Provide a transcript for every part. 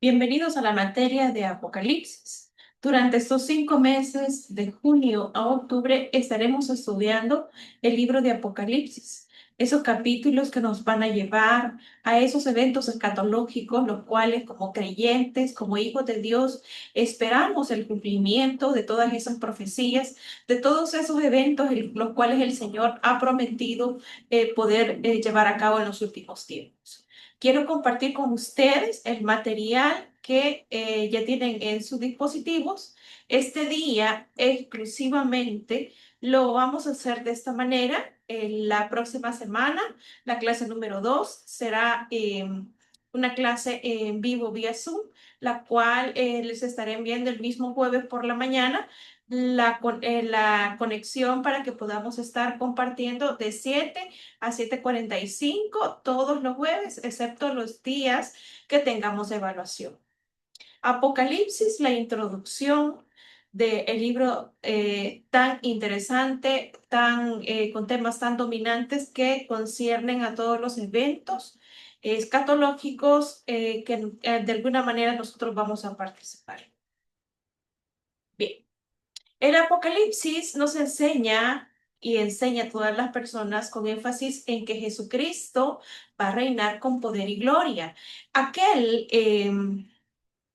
Bienvenidos a la materia de Apocalipsis. Durante estos 5 meses, de junio a octubre, estaremos estudiando el libro de Apocalipsis, esos capítulos que nos van a llevar a esos eventos escatológicos, los cuales como creyentes, como hijos de Dios, esperamos el cumplimiento de todas esas profecías, de todos esos eventos los cuales el Señor ha prometido poder llevar a cabo en los últimos tiempos. Quiero compartir con ustedes el material que ya tienen en sus dispositivos. Este día exclusivamente lo vamos a hacer de esta manera. En la próxima semana, la clase número 2 será una clase en vivo vía Zoom, la cual les estaré enviando el mismo jueves por la mañana la conexión para que podamos estar compartiendo de 7 a 7:45 todos los jueves, excepto los días que tengamos evaluación. Apocalipsis, la introducción del libro tan interesante, con temas tan dominantes que conciernen a todos los eventos escatológicos que de alguna manera nosotros vamos a participar. Bien. El Apocalipsis nos enseña y enseña a todas las personas con énfasis en que Jesucristo va a reinar con poder y gloria.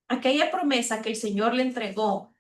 Aquella promesa que el Señor le entregó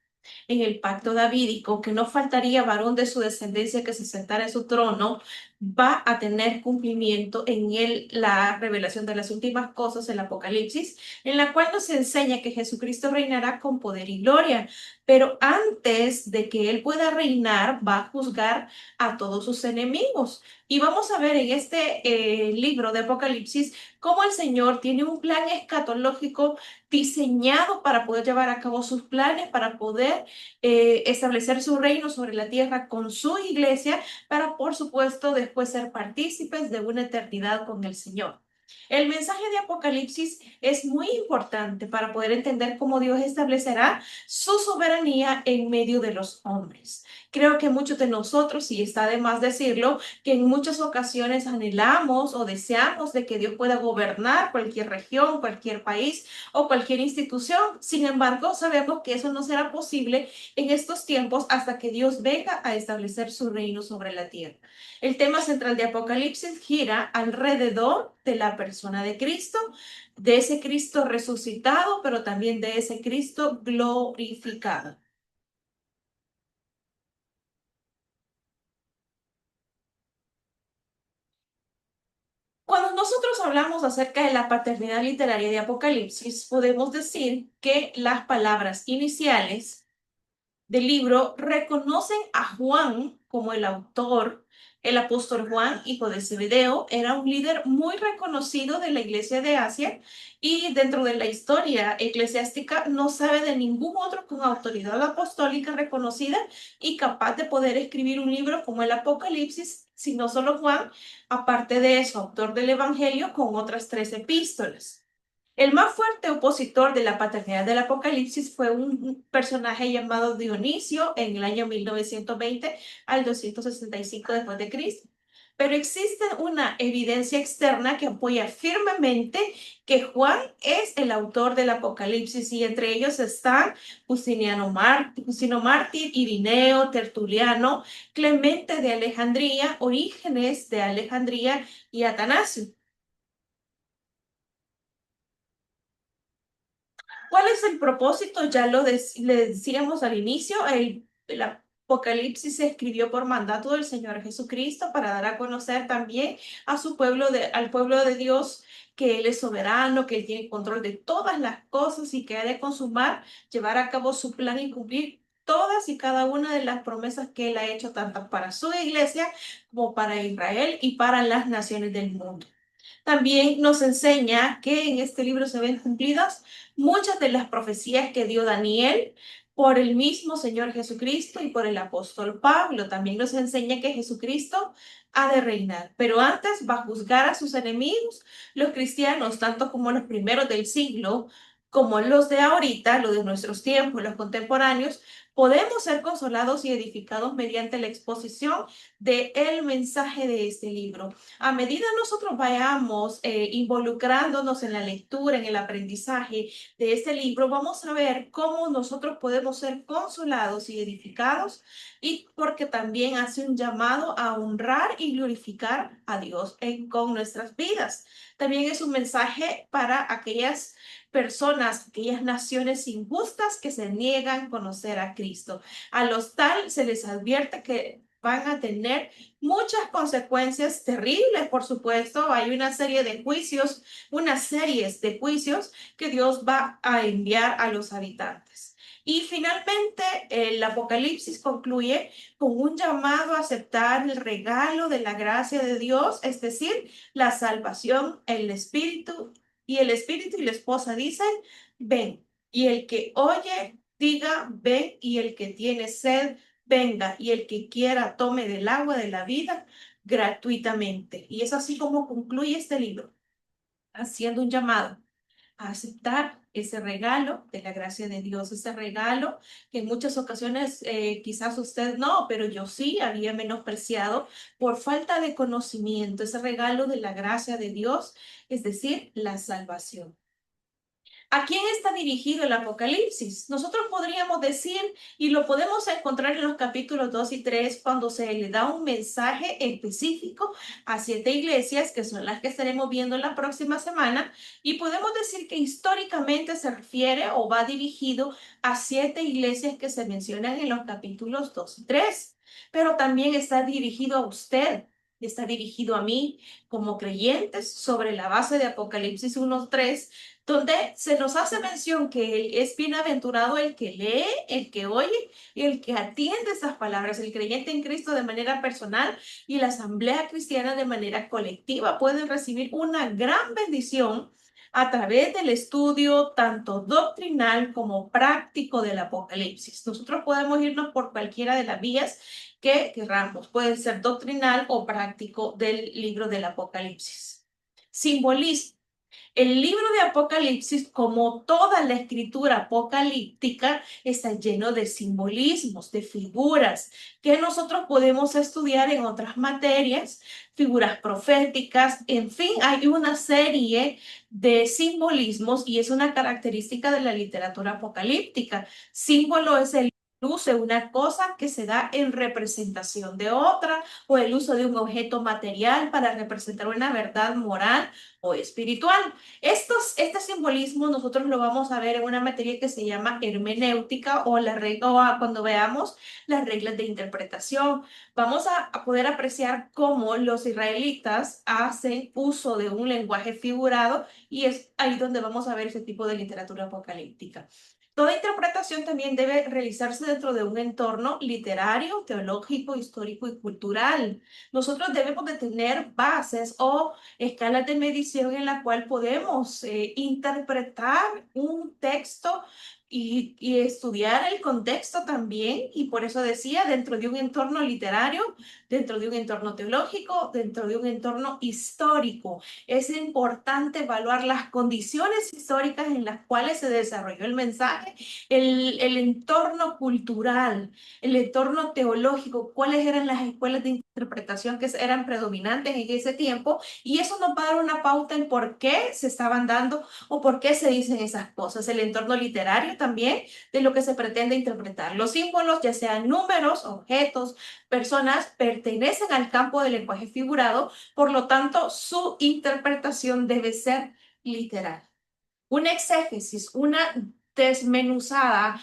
en el pacto davídico, que no faltaría varón de su descendencia que se sentara en su trono, va a tener cumplimiento en él la revelación de las últimas cosas, el Apocalipsis, en la cual nos enseña que Jesucristo reinará con poder y gloria. Pero antes de que él pueda reinar, va a juzgar a todos sus enemigos. Y vamos a ver en este libro de Apocalipsis cómo el Señor tiene un plan escatológico diseñado para poder llevar a cabo sus planes, para poder establecer su reino sobre la tierra con su iglesia, para por supuesto después ser partícipes de una eternidad con el Señor. El mensaje de Apocalipsis es muy importante para poder entender cómo Dios establecerá su soberanía en medio de los hombres. Creo que muchos de nosotros, y está de más decirlo, que en muchas ocasiones anhelamos o deseamos de que Dios pueda gobernar cualquier región, cualquier país o cualquier institución. Sin embargo, sabemos que eso no será posible en estos tiempos hasta que Dios venga a establecer su reino sobre la tierra. El tema central de Apocalipsis gira alrededor de la persona de Cristo, de ese Cristo resucitado, pero también de ese Cristo glorificado. Cuando nosotros hablamos acerca de la paternidad literaria de Apocalipsis, podemos decir que las palabras iniciales del libro reconocen a Juan como el autor. El apóstol Juan, hijo de Zebedeo, era un líder muy reconocido de la iglesia de Asia y dentro de la historia eclesiástica no sabe de ningún otro con autoridad apostólica reconocida y capaz de poder escribir un libro como el Apocalipsis, sino solo Juan, aparte de eso, autor del Evangelio con otras 3 epístolas. El más fuerte opositor de la paternidad del Apocalipsis fue un personaje llamado Dionisio en el año 1920 al 265 después de Cristo. Pero existe una evidencia externa que apoya firmemente que Juan es el autor del Apocalipsis y entre ellos están Justino Mártir, Irineo, Tertuliano, Clemente de Alejandría, Orígenes de Alejandría y Atanasio. ¿Cuál es el propósito? Ya le decíamos al inicio, el Apocalipsis se escribió por mandato del Señor Jesucristo para dar a conocer también a su pueblo, al pueblo de Dios, que Él es soberano, que Él tiene control de todas las cosas y que ha de consumar, llevar a cabo su plan y cumplir todas y cada una de las promesas que Él ha hecho, tanto para su iglesia como para Israel y para las naciones del mundo. También nos enseña que en este libro se ven cumplidas muchas de las profecías que dio Daniel por el mismo Señor Jesucristo y por el apóstol Pablo. También nos enseña que Jesucristo ha de reinar, pero antes va a juzgar a sus enemigos. Los cristianos, tanto como los primeros del siglo, como los de ahorita, los de nuestros tiempos, los contemporáneos, podemos ser consolados y edificados mediante la exposición del mensaje de este libro. A medida nosotros vayamos involucrándonos en la lectura, en el aprendizaje de este libro, vamos a ver cómo nosotros podemos ser consolados y edificados, y porque también hace un llamado a honrar y glorificar a Dios con nuestras vidas. También es un mensaje para aquellas personas, aquellas naciones injustas que se niegan a conocer a Cristo. A los tal se les advierte que van a tener muchas consecuencias terribles, por supuesto. Hay una serie de juicios, unas series de juicios que Dios va a enviar a los habitantes. Y finalmente, el Apocalipsis concluye con un llamado a aceptar el regalo de la gracia de Dios, es decir, la salvación, el Espíritu y la esposa dicen, ven. Y el que oye, diga, ven. Y el que tiene sed, venga. Y el que quiera, tome del agua de la vida gratuitamente. Y es así como concluye este libro, haciendo un llamado a aceptar ese regalo de la gracia de Dios, ese regalo que en muchas ocasiones quizás usted no, pero yo sí había menospreciado por falta de conocimiento, ese regalo de la gracia de Dios, es decir, la salvación. ¿A quién está dirigido el Apocalipsis? Nosotros podríamos decir, y lo podemos encontrar en los capítulos 2 y 3, cuando se le da un mensaje específico a 7 iglesias, que son las que estaremos viendo la próxima semana, y podemos decir que históricamente se refiere o va dirigido a 7 iglesias que se mencionan en los capítulos 2 y 3, pero también está dirigido a usted. Está dirigido a mí como creyentes sobre la base de Apocalipsis 1:3, donde se nos hace mención que es bienaventurado el que lee, el que oye y el que atiende esas palabras. El creyente en Cristo de manera personal y la asamblea cristiana de manera colectiva pueden recibir una gran bendición a través del estudio tanto doctrinal como práctico del Apocalipsis. Nosotros podemos irnos por cualquiera de las vías que queramos. Puede ser doctrinal o práctico del libro del Apocalipsis. Simbolismo. El libro de Apocalipsis, como toda la escritura apocalíptica, está lleno de simbolismos, de figuras que nosotros podemos estudiar en otras materias, figuras proféticas, en fin, hay una serie de simbolismos y es una característica de la literatura apocalíptica. Símbolo es el uso de una cosa que se da en representación de otra, o el uso de un objeto material para representar una verdad moral o espiritual. Este simbolismo nosotros lo vamos a ver en una materia que se llama hermenéutica, o cuando veamos las reglas de interpretación. Vamos a poder apreciar cómo los israelitas hacen uso de un lenguaje figurado, y es ahí donde vamos a ver ese tipo de literatura apocalíptica. Toda interpretación también debe realizarse dentro de un entorno literario, teológico, histórico y cultural. Nosotros debemos de tener bases o escalas de medición en la cual podemos interpretar un texto y estudiar el contexto también. Y por eso decía, dentro de un entorno literario, dentro de un entorno teológico, dentro de un entorno histórico. Es importante evaluar las condiciones históricas en las cuales se desarrolló el mensaje, el entorno cultural, el entorno teológico, cuáles eran las escuelas de interpretación que eran predominantes en ese tiempo, y eso nos va a dar una pauta en por qué se estaban dando o por qué se dicen esas cosas. El entorno literario también, de lo que se pretende interpretar. Los símbolos, ya sean números, objetos, personas, pertenecen al campo del lenguaje figurado, por lo tanto, su interpretación debe ser literal. Una exégesis, una desmenuzada,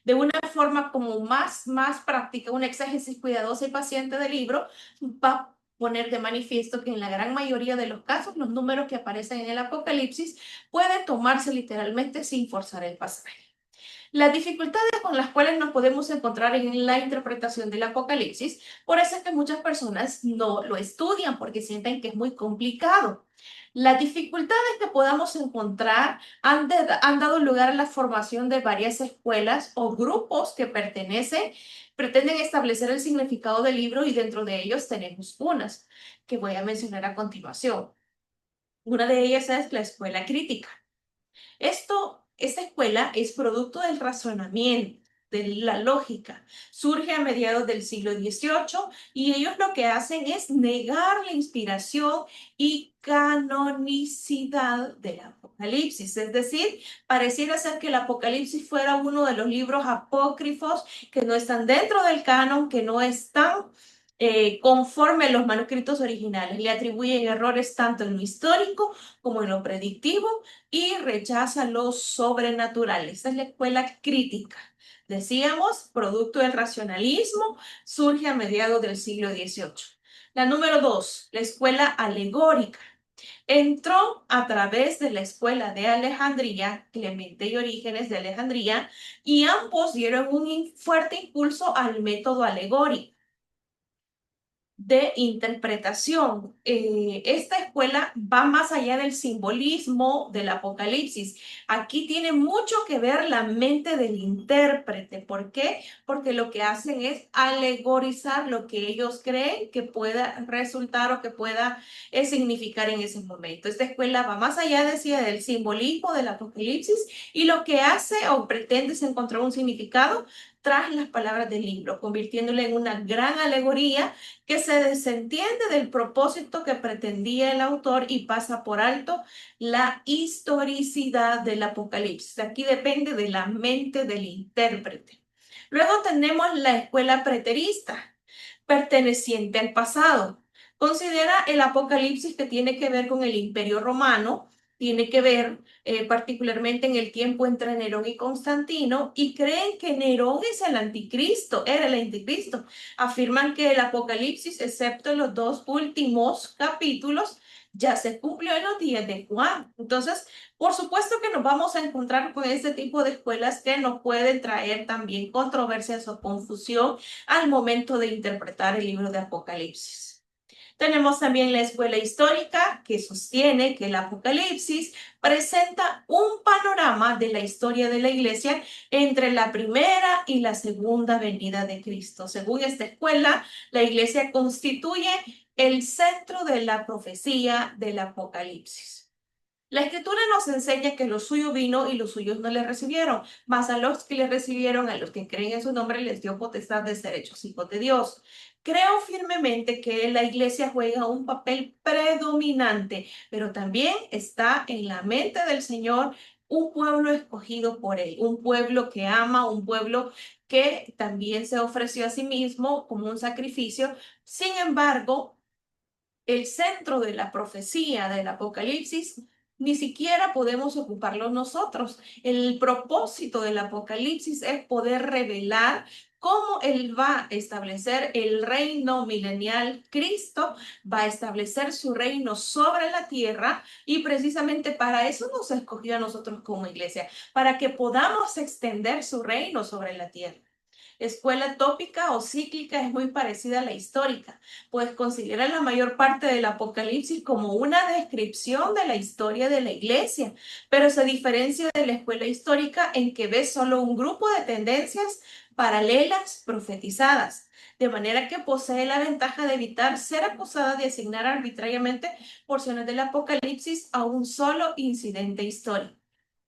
de una forma como más práctica, una exégesis cuidadosa y paciente del libro, va a poner de manifiesto que en la gran mayoría de los casos los números que aparecen en el Apocalipsis pueden tomarse literalmente sin forzar el pasaje. Las dificultades con las cuales nos podemos encontrar en la interpretación del Apocalipsis, por eso es que muchas personas no lo estudian porque sienten que es muy complicado. Las dificultades que podamos encontrar han dado lugar a la formación de varias escuelas o grupos que pretenden establecer el significado del libro, y dentro de ellos tenemos unas que voy a mencionar a continuación. Una de ellas es la escuela crítica. Esto Esta escuela es producto del razonamiento, de la lógica. Surge a mediados del siglo XVIII y ellos lo que hacen es negar la inspiración y canonicidad del Apocalipsis. Es decir, pareciera ser que el Apocalipsis fuera uno de los libros apócrifos que no están dentro del canon, que no están conforme a los manuscritos originales. Le atribuyen errores tanto en lo histórico como en lo predictivo y rechaza lo sobrenatural. Esa es la escuela crítica. Decíamos, producto del racionalismo, surge a mediados del siglo XVIII. La número dos, la escuela alegórica. Entró a través de la escuela de Alejandría, Clemente y Orígenes de Alejandría, y ambos dieron un fuerte impulso al método alegórico de interpretación. Esta escuela va más allá del simbolismo del Apocalipsis. Aquí tiene mucho que ver la mente del intérprete. ¿Por qué? Porque lo que hacen es alegorizar lo que ellos creen que pueda resultar o que pueda significar en ese momento. Esta escuela va más allá, decía, del simbolismo del Apocalipsis y lo que hace o pretende es encontrar un significado tras las palabras del libro, convirtiéndole en una gran alegoría que se desentiende del propósito que pretendía el autor y pasa por alto la historicidad del Apocalipsis. Aquí depende de la mente del intérprete. Luego tenemos la escuela preterista, perteneciente al pasado. Considera el Apocalipsis que tiene que ver con el Imperio Romano, tiene que ver particularmente en el tiempo entre Nerón y Constantino, y creen que Nerón es el anticristo, era el anticristo. Afirman que el Apocalipsis, excepto los dos últimos capítulos, ya se cumplió en los días de Juan. Entonces, por supuesto que nos vamos a encontrar con este tipo de escuelas que nos pueden traer también controversias o confusión al momento de interpretar el libro de Apocalipsis. Tenemos también la escuela histórica que sostiene que el Apocalipsis presenta un panorama de la historia de la iglesia entre la primera y la segunda venida de Cristo. Según esta escuela, la iglesia constituye el centro de la profecía del Apocalipsis. La escritura nos enseña que lo suyo vino y los suyos no le recibieron, mas a los que le recibieron, a los que creen en su nombre, les dio potestad de ser hechos hijos de Dios. Creo firmemente que la iglesia juega un papel predominante, pero también está en la mente del Señor un pueblo escogido por él, un pueblo que ama, un pueblo que también se ofreció a sí mismo como un sacrificio. Sin embargo, el centro de la profecía del Apocalipsis ni siquiera podemos ocuparlo nosotros. El propósito del Apocalipsis es poder revelar cómo Él va a establecer el reino milenial. Cristo va a establecer su reino sobre la tierra y precisamente para eso nos escogió a nosotros como iglesia, para que podamos extender su reino sobre la tierra. Escuela tópica o cíclica es muy parecida a la histórica, pues considera la mayor parte del Apocalipsis como una descripción de la historia de la iglesia, pero se diferencia de la escuela histórica en que ve solo un grupo de tendencias paralelas profetizadas, de manera que posee la ventaja de evitar ser acusada de asignar arbitrariamente porciones del Apocalipsis a un solo incidente histórico.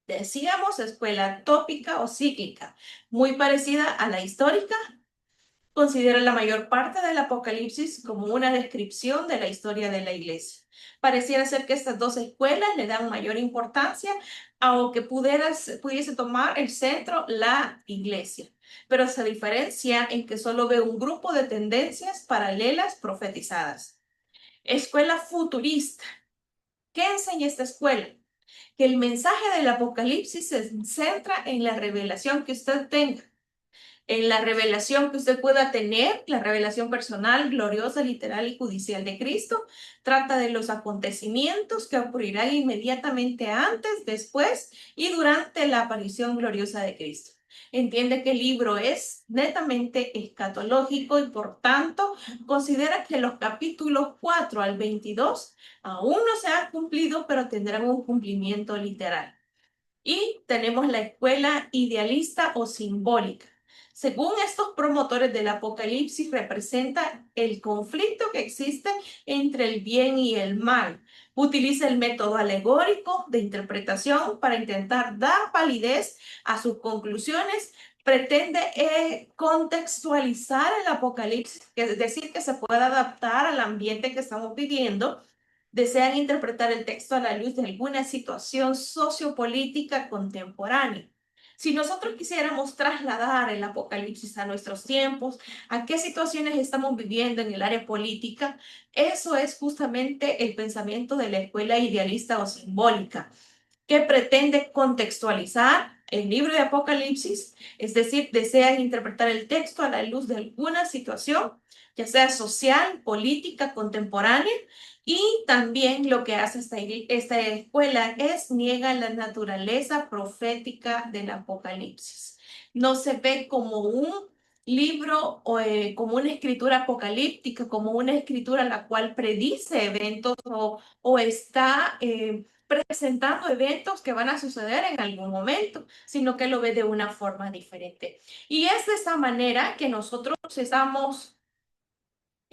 Decíamos escuela tópica o cíclica, muy parecida a la histórica. Considera la mayor parte del Apocalipsis como una descripción de la historia de la iglesia. Pareciera ser que estas dos escuelas le dan mayor importancia, aunque pudiese tomar el centro la iglesia, pero se diferencia en que solo ve un grupo de tendencias paralelas profetizadas. Escuela futurista. ¿Qué enseña esta escuela? Que el mensaje del Apocalipsis se centra en la revelación que usted tenga, en la revelación que usted pueda tener, la revelación personal, gloriosa, literal y judicial de Cristo. Trata de los acontecimientos que ocurrirán inmediatamente antes, después y durante la aparición gloriosa de Cristo. Entiende que el libro es netamente escatológico y por tanto considera que los capítulos 4 al 22 aún no se han cumplido, pero tendrán un cumplimiento literal. Y tenemos la escuela idealista o simbólica. según estos promotores del Apocalipsis, representa el conflicto que existe entre el bien y el mal. Utiliza el método alegórico de interpretación para intentar dar validez a sus conclusiones. Pretende contextualizar el Apocalipsis, es decir, que se pueda adaptar al ambiente que estamos viviendo. Desean interpretar el texto a la luz de alguna situación sociopolítica contemporánea. Si nosotros quisiéramos trasladar el Apocalipsis a nuestros tiempos, a qué situaciones estamos viviendo en el área política, eso es justamente el pensamiento de la escuela idealista o simbólica, que pretende contextualizar el libro de Apocalipsis, es decir, desean interpretar el texto a la luz de alguna situación, ya sea social, política, contemporánea, y también lo que hace esta escuela es niega la naturaleza profética del Apocalipsis. No se ve como un libro o como una escritura apocalíptica, como una escritura la cual predice eventos o está presentando eventos que van a suceder en algún momento, sino que lo ve de una forma diferente. Y es de esa manera que nosotros estamos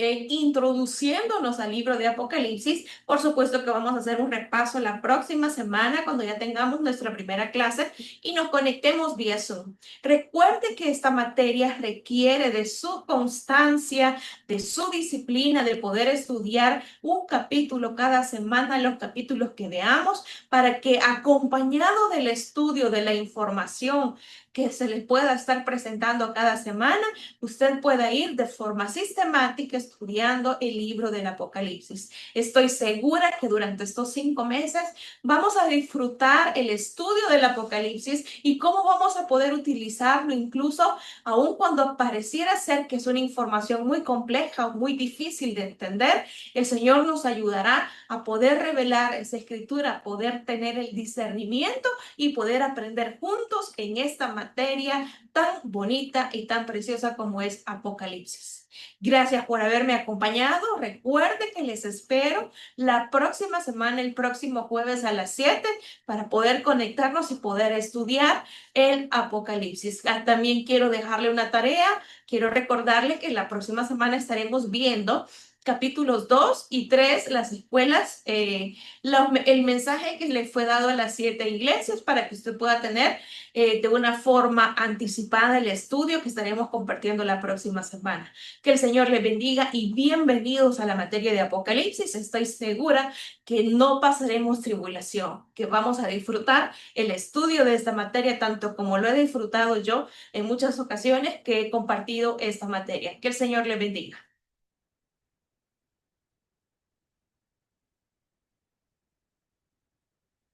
introduciéndonos al libro de Apocalipsis. Por supuesto que vamos a hacer un repaso la próxima semana cuando ya tengamos nuestra primera clase y nos conectemos vía Zoom. Recuerde que esta materia requiere de su constancia, de su disciplina, de poder estudiar un capítulo cada semana, los capítulos que veamos, para que acompañado del estudio de la información que se les pueda estar presentando cada semana, usted pueda ir de forma sistemática estudiando el libro del Apocalipsis. Estoy segura que durante estos 5 meses vamos a disfrutar el estudio del Apocalipsis y cómo vamos a poder utilizarlo incluso aun cuando pareciera ser que es una información muy compleja o muy difícil de entender. El Señor nos ayudará a poder revelar esa escritura, a poder tener el discernimiento y poder aprender juntos en esta materia tan bonita y tan preciosa como es Apocalipsis. Gracias por haberme acompañado. Recuerde que les espero la próxima semana, el próximo jueves a las 7, para poder conectarnos y poder estudiar el Apocalipsis. También quiero dejarle una tarea. Quiero recordarle que la próxima semana estaremos viendo capítulos 2 y 3, las escuelas, el mensaje que le fue dado a las 7 iglesias para que usted pueda tener de una forma anticipada el estudio que estaremos compartiendo la próxima semana. Que el Señor le bendiga y bienvenidos a la materia de Apocalipsis. Estoy segura que no pasaremos tribulación, que vamos a disfrutar el estudio de esta materia tanto como lo he disfrutado yo en muchas ocasiones que he compartido esta materia. Que el Señor le bendiga.